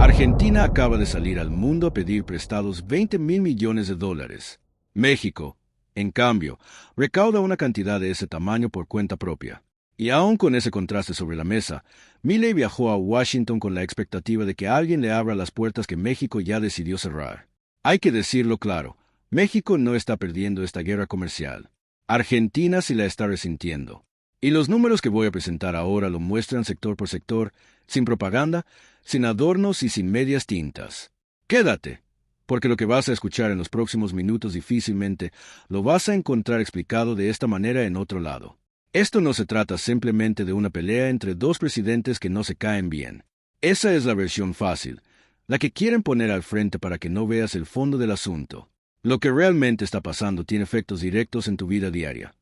Argentina acaba de salir al mundo a pedir prestados 20.000 millones de dólares. México, en cambio, recauda una cantidad de ese tamaño por cuenta propia. Y aún con ese contraste sobre la mesa, Milei viajó a Washington con la expectativa de que alguien le abra las puertas que México ya decidió cerrar. Hay que decirlo claro, México no está perdiendo esta guerra comercial. Argentina sí la está resintiendo. Y los números que voy a presentar ahora lo muestran sector por sector, sin propaganda, sin adornos y sin medias tintas. Quédate, porque lo que vas a escuchar en los próximos minutos difícilmente lo vas a encontrar explicado de esta manera en otro lado. Esto no se trata simplemente de una pelea entre dos presidentes que no se caen bien. Esa es la versión fácil, la que quieren poner al frente para que no veas el fondo del asunto. Lo que realmente está pasando tiene efectos directos en tu vida diaria.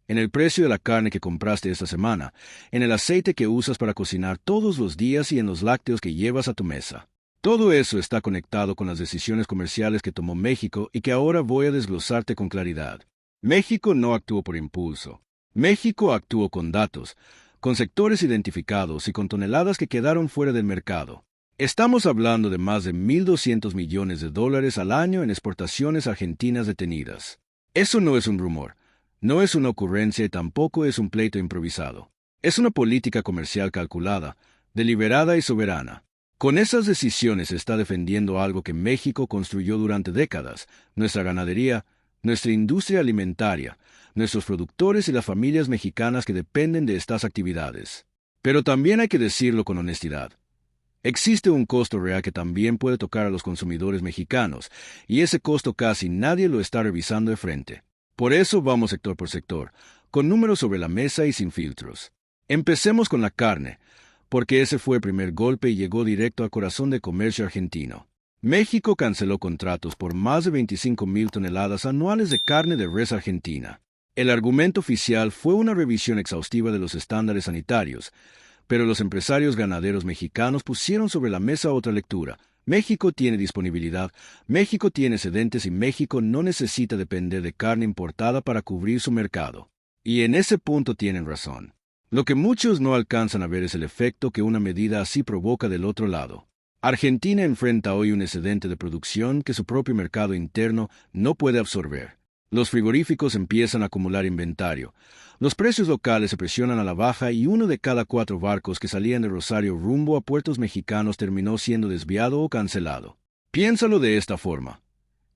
En el precio de la carne que compraste esta semana, en el aceite que usas para cocinar todos los días y en los lácteos que llevas a tu mesa. Todo eso está conectado con las decisiones comerciales que tomó México y que ahora voy a desglosarte con claridad. México no actuó por impulso. México actuó con datos, con sectores identificados y con toneladas que quedaron fuera del mercado. Estamos hablando de más de 1.200 millones de dólares al año en exportaciones argentinas detenidas. Eso no es un rumor. No es una ocurrencia y tampoco es un pleito improvisado. Es una política comercial calculada, deliberada y soberana. Con esas decisiones se está defendiendo algo que México construyó durante décadas: nuestra ganadería, nuestra industria alimentaria, nuestros productores y las familias mexicanas que dependen de estas actividades. Pero también hay que decirlo con honestidad. Existe un costo real que también puede tocar a los consumidores mexicanos, y ese costo casi nadie lo está revisando de frente. Por eso vamos sector por sector, con números sobre la mesa y sin filtros. Empecemos con la carne, porque ese fue el primer golpe y llegó directo al corazón del comercio argentino. México canceló contratos por más de 25.000 toneladas anuales de carne de res argentina. El argumento oficial fue una revisión exhaustiva de los estándares sanitarios, pero los empresarios ganaderos mexicanos pusieron sobre la mesa otra lectura. México tiene disponibilidad, México tiene excedentes y México no necesita depender de carne importada para cubrir su mercado. Y en ese punto tienen razón. Lo que muchos no alcanzan a ver es el efecto que una medida así provoca del otro lado. Argentina enfrenta hoy un excedente de producción que su propio mercado interno no puede absorber. Los frigoríficos empiezan a acumular inventario. Los precios locales se presionan a la baja y 1 de cada 4 barcos que salían de Rosario rumbo a puertos mexicanos terminó siendo desviado o cancelado. Piénsalo de esta forma.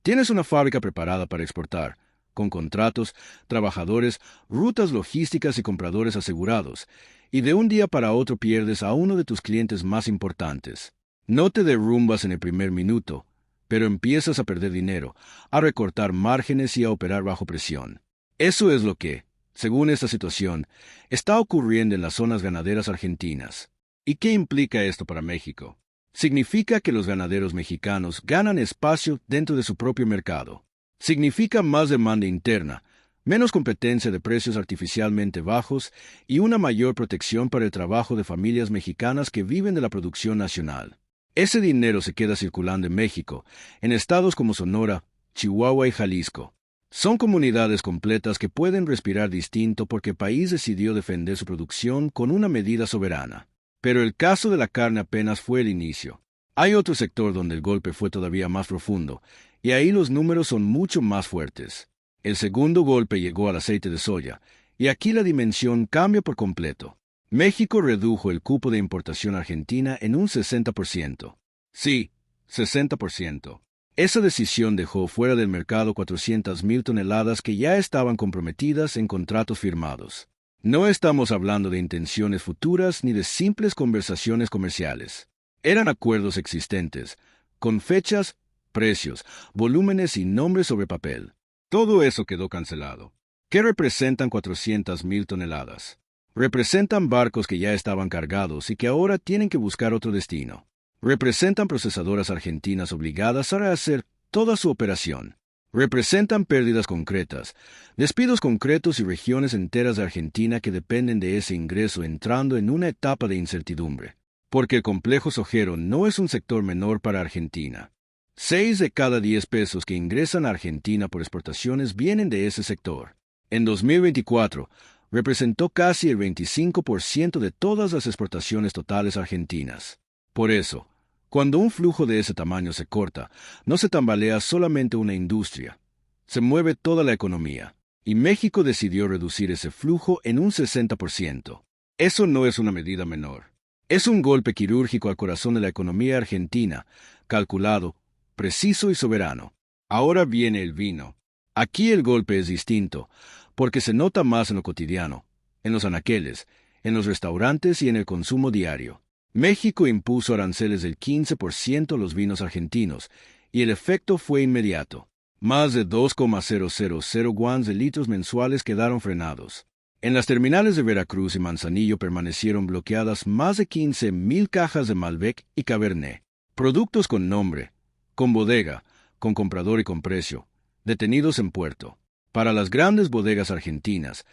Tienes una fábrica preparada para exportar, con contratos, trabajadores, rutas logísticas y compradores asegurados, y de un día para otro pierdes a uno de tus clientes más importantes. No te derrumbas en el primer minuto, pero empiezas a perder dinero, a recortar márgenes y a operar bajo presión. Eso es lo que, según esta situación, está ocurriendo en las zonas ganaderas argentinas. ¿Y qué implica esto para México? Significa que los ganaderos mexicanos ganan espacio dentro de su propio mercado. Significa más demanda interna, menos competencia de precios artificialmente bajos y una mayor protección para el trabajo de familias mexicanas que viven de la producción nacional. Ese dinero se queda circulando en México, en estados como Sonora, Chihuahua y Jalisco. Son comunidades completas que pueden respirar distinto porque el país decidió defender su producción con una medida soberana. Pero el caso de la carne apenas fue el inicio. Hay otro sector donde el golpe fue todavía más profundo, y ahí los números son mucho más fuertes. El segundo golpe llegó al aceite de soya, y aquí la dimensión cambia por completo. México redujo el cupo de importación argentina en un 60%. Sí, 60%. Esa decisión dejó fuera del mercado 400.000 toneladas que ya estaban comprometidas en contratos firmados. No estamos hablando de intenciones futuras ni de simples conversaciones comerciales. Eran acuerdos existentes, con fechas, precios, volúmenes y nombres sobre papel. Todo eso quedó cancelado. ¿Qué representan 400.000 toneladas? Representan barcos que ya estaban cargados y que ahora tienen que buscar otro destino. Representan procesadoras argentinas obligadas a rehacer toda su operación. Representan pérdidas concretas, despidos concretos y regiones enteras de Argentina que dependen de ese ingreso entrando en una etapa de incertidumbre. Porque el complejo sojero no es un sector menor para Argentina. 6 de cada 10 pesos que ingresan a Argentina por exportaciones vienen de ese sector. En 2024, representó casi el 25% de todas las exportaciones totales argentinas. Por eso, Cuando un flujo de ese tamaño se corta, no se tambalea solamente una industria, se mueve toda la economía. Y México decidió reducir ese flujo en un 60%. Eso no es una medida menor. Es un golpe quirúrgico al corazón de la economía argentina, calculado, preciso y soberano. Ahora viene el vino. Aquí el golpe es distinto, porque se nota más en lo cotidiano, en los anaqueles, en los restaurantes y en el consumo diario. México impuso aranceles del 15% a los vinos argentinos, y el efecto fue inmediato. Más de 2,000 guans de litros mensuales quedaron frenados. En las terminales de Veracruz y Manzanillo permanecieron bloqueadas más de 15,000 cajas de Malbec y Cabernet. Productos con nombre, con bodega, con comprador y con precio, detenidos en puerto. Para las grandes bodegas argentinas,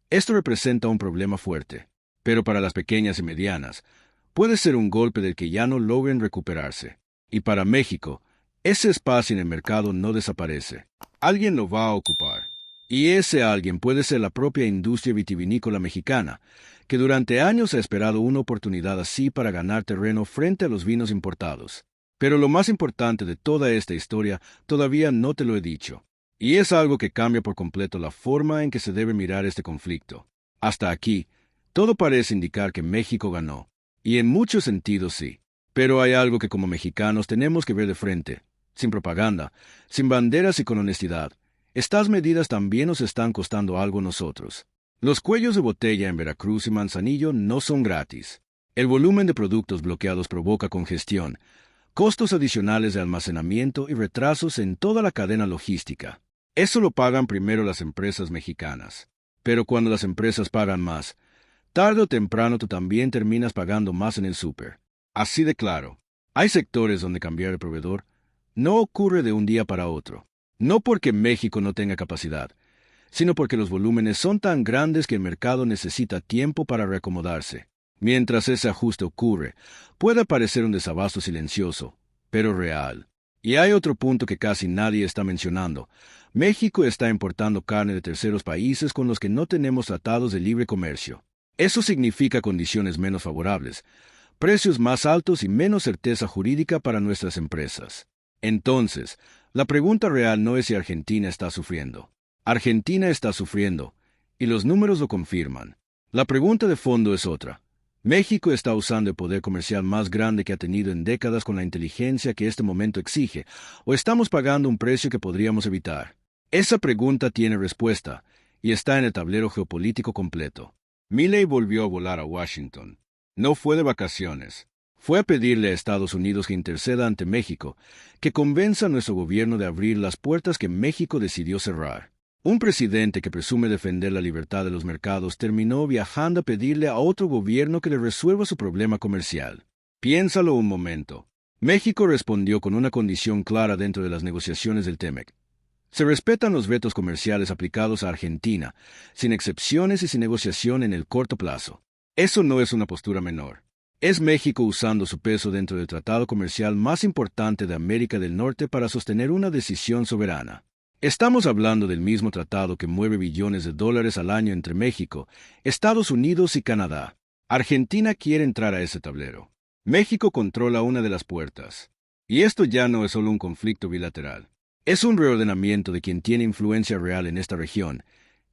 esto representa un problema fuerte, pero para las pequeñas y medianas, puede ser un golpe del que ya no logren recuperarse. Y para México, ese espacio en el mercado no desaparece. Alguien lo va a ocupar. Y ese alguien puede ser la propia industria vitivinícola mexicana, que durante años ha esperado una oportunidad así para ganar terreno frente a los vinos importados. Pero lo más importante de toda esta historia todavía no te lo he dicho. Y es algo que cambia por completo la forma en que se debe mirar este conflicto. Hasta aquí, todo parece indicar que México ganó. Y en muchos sentidos sí. Pero hay algo que como mexicanos tenemos que ver de frente, sin propaganda, sin banderas y con honestidad. Estas medidas también nos están costando algo a nosotros. Los cuellos de botella en Veracruz y Manzanillo no son gratis. El volumen de productos bloqueados provoca congestión, costos adicionales de almacenamiento y retrasos en toda la cadena logística. Eso lo pagan primero las empresas mexicanas. Pero cuando las empresas pagan más, tarde o temprano tú también terminas pagando más en el súper. Así de claro. Hay sectores donde cambiar de proveedor no ocurre de un día para otro. No porque México no tenga capacidad, sino porque los volúmenes son tan grandes que el mercado necesita tiempo para reacomodarse. Mientras ese ajuste ocurre, puede parecer un desabasto silencioso, pero real. Y hay otro punto que casi nadie está mencionando. México está importando carne de terceros países con los que no tenemos tratados de libre comercio. Eso significa condiciones menos favorables, precios más altos y menos certeza jurídica para nuestras empresas. Entonces, la pregunta real no es si Argentina está sufriendo. Argentina está sufriendo, y los números lo confirman. La pregunta de fondo es otra. México está usando el poder comercial más grande que ha tenido en décadas con la inteligencia que este momento exige, o estamos pagando un precio que podríamos evitar. Esa pregunta tiene respuesta, y está en el tablero geopolítico completo. Milei volvió a volar a Washington. No fue de vacaciones. Fue a pedirle a Estados Unidos que interceda ante México, que convenza a nuestro gobierno de abrir las puertas que México decidió cerrar. Un presidente que presume defender la libertad de los mercados terminó viajando a pedirle a otro gobierno que le resuelva su problema comercial. Piénsalo un momento. México respondió con una condición clara dentro de las negociaciones del TEMEC. Se respetan los vetos comerciales aplicados a Argentina, sin excepciones y sin negociación en el corto plazo. Eso no es una postura menor. Es México usando su peso dentro del tratado comercial más importante de América del Norte para sostener una decisión soberana. Estamos hablando del mismo tratado que mueve billones de dólares al año entre México, Estados Unidos y Canadá. Argentina quiere entrar a ese tablero. México controla una de las puertas. Y esto ya no es solo un conflicto bilateral. Es un reordenamiento de quien tiene influencia real en esta región,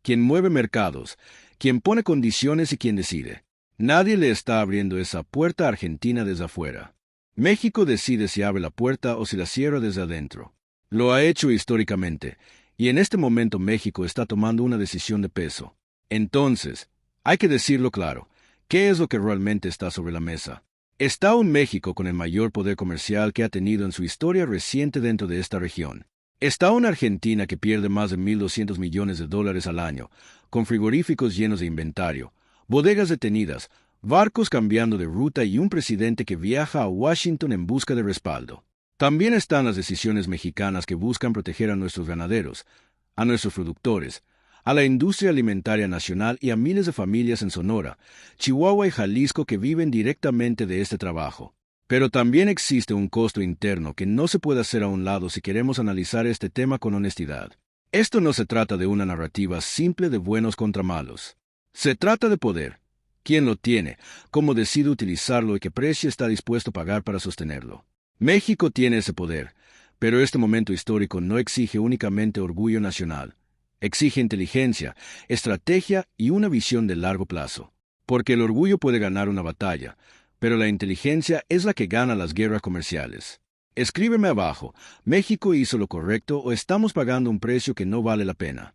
quien mueve mercados, quien pone condiciones y quien decide. Nadie le está abriendo esa puerta a Argentina desde afuera. México decide si abre la puerta o si la cierra desde adentro. Lo ha hecho históricamente, y en este momento México está tomando una decisión de peso. Entonces, hay que decirlo claro, ¿qué es lo que realmente está sobre la mesa? Está un México con el mayor poder comercial que ha tenido en su historia reciente dentro de esta región. Está una Argentina que pierde más de 1.200 millones de dólares al año, con frigoríficos llenos de inventario, bodegas detenidas, barcos cambiando de ruta y un presidente que viaja a Washington en busca de respaldo. También están las decisiones mexicanas que buscan proteger a nuestros ganaderos, a nuestros productores, a la industria alimentaria nacional y a miles de familias en Sonora, Chihuahua y Jalisco que viven directamente de este trabajo. Pero también existe un costo interno que no se puede hacer a un lado si queremos analizar este tema con honestidad. Esto no se trata de una narrativa simple de buenos contra malos. Se trata de poder. ¿Quién lo tiene? ¿Cómo decide utilizarlo y qué precio está dispuesto a pagar para sostenerlo? México tiene ese poder, pero este momento histórico no exige únicamente orgullo nacional. Exige inteligencia, estrategia y una visión de largo plazo. Porque el orgullo puede ganar una batalla, pero la inteligencia es la que gana las guerras comerciales. Escríbeme abajo, ¿México hizo lo correcto o estamos pagando un precio que no vale la pena?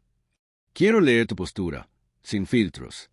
Quiero leer tu postura, sin filtros.